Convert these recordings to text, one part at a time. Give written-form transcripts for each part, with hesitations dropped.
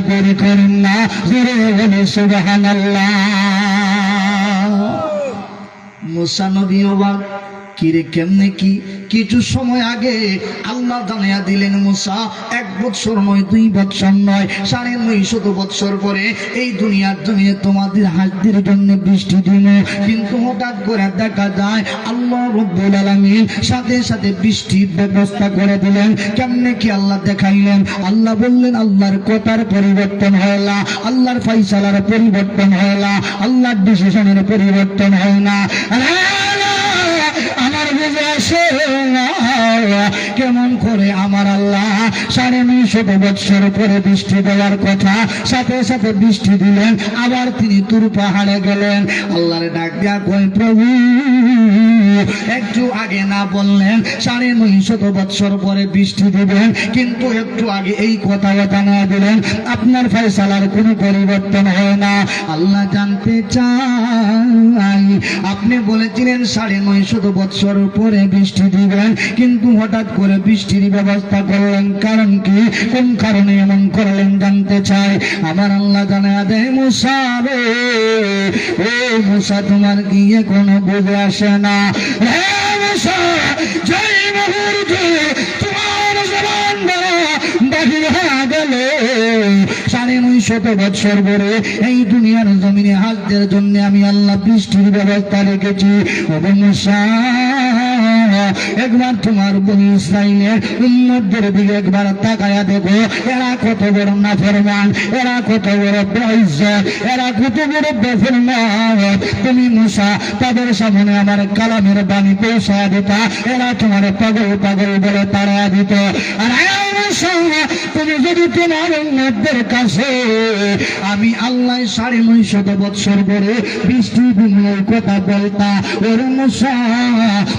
দেরি করেন না, জোরে বলে সুবহানাল্লাহ। মুসা নবী অবাক, কিরে কেমনে কি? কিছু সময় আগে আল্লাহ জানিয়ে দিলেন মুসা 1 বৎসর নয়, 2 বৎসর নয়, 950 বৎসর পরে এই দুনিয়ার জমিনে তোমাদের হাজদের জন্য বৃষ্টি দিন। কিন্তু হঠাৎ করে দেখা যায় আল্লাহ রাব্বুল আলামিন সাথে সাথে বৃষ্টির ব্যবস্থা করে দিলেন। কেমনে কি আল্লাহ দেখাইলেন? আল্লাহ বললেন আল্লাহর কথার পরিবর্তন হয় না, আল্লাহর ফয়সালার পরিবর্তন হয় না, আল্লাহর ডিসিশনের পরিবর্তন হয় না। আমার বুঝে আসে না কেমন করে আমার আল্লাহ 950 বৎসর পরে বৃষ্টি দেওয়ার কথা, সাথে সাথে বৃষ্টি দিলেন। আবার তিনি তুর পাহাড়ে গেলেন, আল্লাহর ডাক দিয়া কই প্রভু একটু আগে না বললেন 950 বৎসর পরে বৃষ্টি দিবেন, কিন্তু একটু আগে এই কথা জানিয়ে দিলেন আপনার ফয়সালার কোনো পরিবর্তন হয় না। আল্লাহ জানতে চাই আপনি বলেছিলেন 950 বৎসর পরে বৃষ্টি দিবেন, কিন্তু হঠাৎ করে বৃষ্টির ব্যবস্থা করলেন, কারণ কি? কোন কারণে এমন করলেন জানতে চাই। আমার আল্লাহ জানিয়ে দেয় মুসা রে, ও মুসা তোমার কি এখনো বুঝে আসে না? হে মুসা, যেই মুহূর্তে তোমার জবান বাহির হয়ে গেল 950 বৎসর পরে এই দুনিয়ার জমিনে হাজদের জন্য আমি আল্লাহ বৃষ্টির ব্যবস্থা রেখেছি। ও মুসা, একবার তোমার বনি ইসরাইলের উম্মতদের দিকে একবার তাকায়া দেখো, এরা কত বড় নাফরমান, এরা কত বড় বেইজ্জত, এরা কত বড় বেফরমান। তুমি মুসা তাদের সামনে আমার কালামের বাণী পৌঁছায়া দিতা, এরা তোমার পাগল পাগল বলে তাড়া দিত। আর তুমি যদি তোমার উম্মতদের কাছে আমি আল্লাহ 950 বৎসর পরে বৃষ্টি বিনিময়ের কথা বলতা, ওর মুসা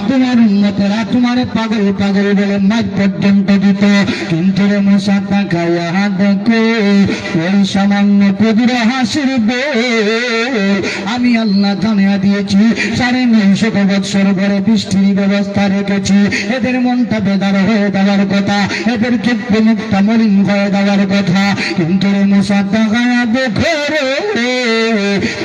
তোমার উম্মতেরা তোমার পাগল পাগল বলে মাঝ পর্যন্ত দিত। কিন্তু রে মুসা তাকায়া দেখো, ওই সামান্য ক্ষুদ্র হাসির আমি আল্লাহ জানিয়ে দিয়েছি 950 বৎসর পরে বৃষ্টির ব্যবস্থা রেখেছি। এদের মনটা বেদার হয়ে যাওয়ার কথা, এদের ক্ষেত্রে মুখটা মলিন হয়ে যাওয়ার কথা। কিন্তু রে মুসা তাকায়া দেখো রে,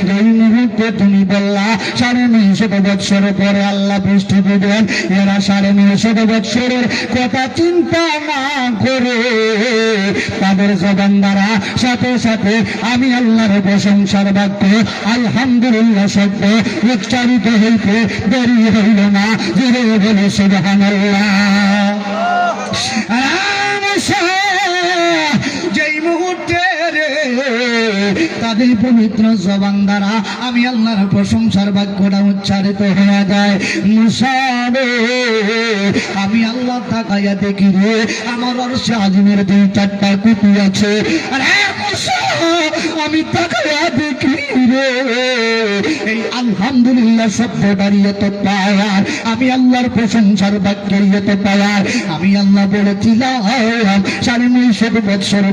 যেই মুহূর্তে তুমি বললা 950 বৎসর পরে আল্লাহ বৃষ্টি দিবেন, এরা 950 বৎসরের কথা চিন্তা না করে তাদের জবান দ্বারা সাথে সাথে আমি আল্লাহর প্রশংসার বাক্য আলহামদুলিল্লাহ শব্দ উচ্চারিত হইতে দেরি হইল না, জোরে বলে সুবহানাল্লাহ। যেই মুহূর্তে তাদের পবিত্র জবান দ্বারা আমি আল্লাহর প্রশংসার বাক্যটা উচ্চারিত হয়ে যায়, মুসা রে আমি আল্লাহ তাকাইয়া দেখি রে আমার আরশে আজিমের 2-4টা কুপি আছে। আর মুসা আমি তাকাইয়া দেখি রে এই আলহামদুলিল্লাহ শব্দটার ইয়ত পাওয়ার, আমি আল্লাহর প্রশংসার বাক্যের ইয়ত পাওয়ার। আমি আল্লাহ বলেছিলাম 950 বৎসর